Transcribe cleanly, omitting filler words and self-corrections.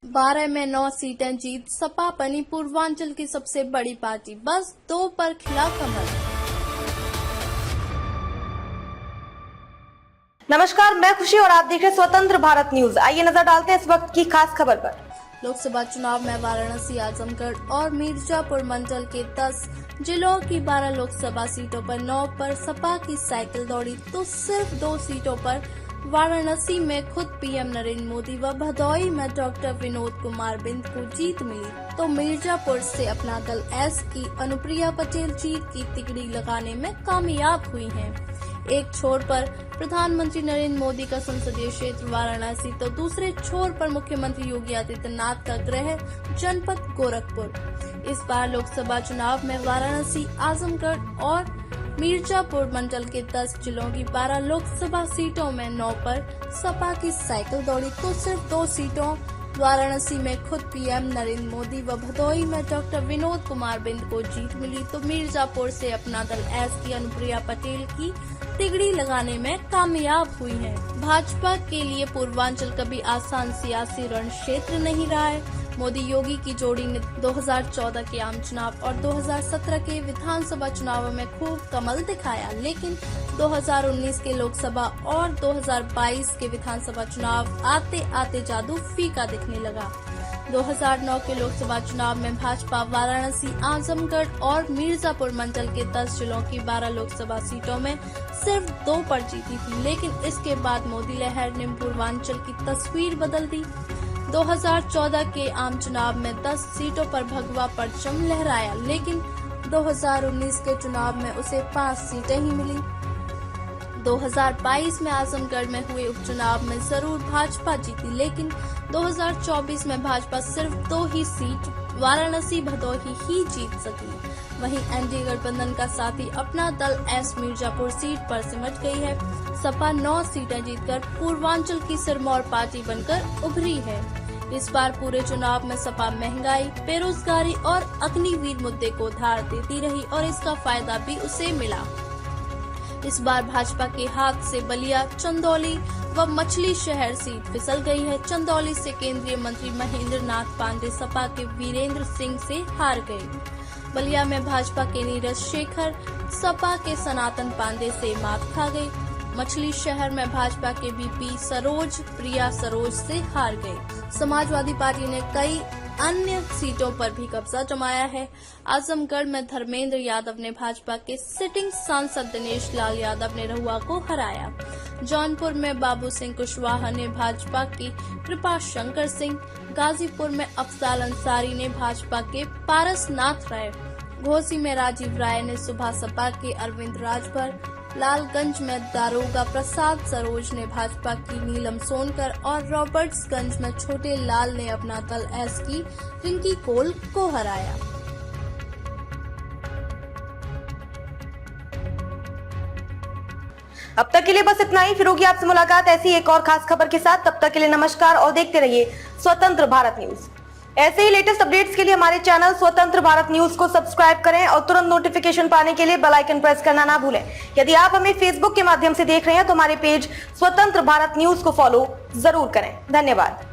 12 में 9 सीटें जीत सपा बनी पूर्वांचल की सबसे बड़ी पार्टी, बस 2 पर खिला कमल। नमस्कार, मैं खुशी और आप देख रहे हैं स्वतंत्र भारत न्यूज। आइए नजर डालते हैं इस वक्त की खास खबर पर। लोकसभा चुनाव में वाराणसी, आजमगढ़ और मिर्जापुर मंडल के 10 जिलों की 12 लोकसभा सीटों पर 9 पर सपा की साइकिल दौड़ी, तो सिर्फ 2 सीटों पर वाराणसी में खुद पीएम नरेंद्र मोदी व भदोही में डॉक्टर विनोद कुमार बिंद को जीत मिली, तो मिर्जापुर से अपना दल एस की अनुप्रिया पटेल जीत की तिकड़ी लगाने में कामयाब हुई हैं। एक छोर पर प्रधानमंत्री नरेंद्र मोदी का संसदीय क्षेत्र वाराणसी, तो दूसरे छोर पर मुख्यमंत्री योगी आदित्यनाथ का गृह जनपद गोरखपुर। इस बार लोकसभा चुनाव में वाराणसी, आजमगढ़ और मिर्जापुर मंडल के 10 जिलों की 12 लोकसभा सीटों में 9 पर सपा की साइकिल दौड़ी, तो सिर्फ 2 सीटों वाराणसी में खुद पीएम नरेंद्र मोदी व भदोही में डॉक्टर विनोद कुमार बिंद को जीत मिली, तो मिर्जापुर से अपना दल एस की अनुप्रिया पटेल की तिगड़ी लगाने में कामयाब हुई है। भाजपा के लिए पूर्वांचल कभी आसान सियासी रण क्षेत्र नहीं रहा है। मोदी योगी की जोड़ी ने 2014 के आम चुनाव और 2017 के विधानसभा चुनावों में खूब कमल दिखाया, लेकिन 2019 के लोकसभा और 2022 के विधानसभा चुनाव आते आते जादू फीका दिखने लगा। 2009 के लोकसभा चुनाव में भाजपा वाराणसी, आजमगढ़ और मिर्जापुर मंडल के 10 जिलों की 12 लोकसभा सीटों में सिर्फ 2 पर जीती थी, लेकिन इसके बाद मोदी लहर ने पूर्वांचल की तस्वीर बदल दी। 2014 के आम चुनाव में 10 सीटों पर भगवा परचम लहराया, लेकिन 2019 के चुनाव में उसे 5 सीटें ही मिली। 2022 में आजमगढ़ में हुए उपचुनाव में जरूर भाजपा जीती, लेकिन 2024 में भाजपा सिर्फ 2 ही सीट वाराणसी, भदोही ही जीत सकी। वहीं एनडीए गठबंधन का साथी अपना दल एस मिर्जापुर सीट पर सिमट गई है। सपा 9 सीटें जीतकर पूर्वांचल की सिरमौर पार्टी बनकर उभरी है। इस बार पूरे चुनाव में सपा महंगाई, बेरोजगारी और अग्निवीर मुद्दे को धार देती रही और इसका फायदा भी उसे मिला। इस बार भाजपा के हाथ से बलिया, चंदौली व मछली शहर सीट फिसल गई है। चंदौली से केंद्रीय मंत्री महेंद्र नाथ पांडे सपा के वीरेंद्र सिंह से हार गए। बलिया में भाजपा के नीरज शेखर सपा के सनातन पांडे से मात खा गई। मछली शहर में भाजपा के बीपी सरोज प्रिया सरोज से हार गए। समाजवादी पार्टी ने कई अन्य सीटों पर भी कब्जा जमाया है। आजमगढ़ में धर्मेंद्र यादव ने भाजपा के सिटिंग सांसद दिनेश लाल यादव ने रहुआ को हराया। जौनपुर में बाबू सिंह कुशवाहा ने भाजपा की कृपा शंकर सिंह, गाजीपुर में अफजाल अंसारी ने भाजपा के पारसनाथ राय, घोसी में राजीव राय ने सुबह सपा के अरविंद राजभर, लालगंज में दारोगा प्रसाद सरोज ने भाजपा की नीलम सोनकर और रॉबर्ट्सगंज में छोटे लाल ने अपना दल एस की रिंकी कोल को हराया। अब तक के लिए बस इतना ही। फिर होगी आपसे मुलाकात ऐसी एक और खास खबर के साथ। तब तक के लिए नमस्कार और देखते रहिए स्वतंत्र भारत न्यूज। ऐसे ही लेटेस्ट अपडेट्स के लिए हमारे चैनल स्वतंत्र भारत न्यूज को सब्सक्राइब करें और तुरंत नोटिफिकेशन पाने के लिए बेल आइकन प्रेस करना ना भूलें। यदि आप हमें फेसबुक के माध्यम से देख रहे हैं तो हमारे पेज स्वतंत्र भारत न्यूज को फॉलो जरूर करें। धन्यवाद।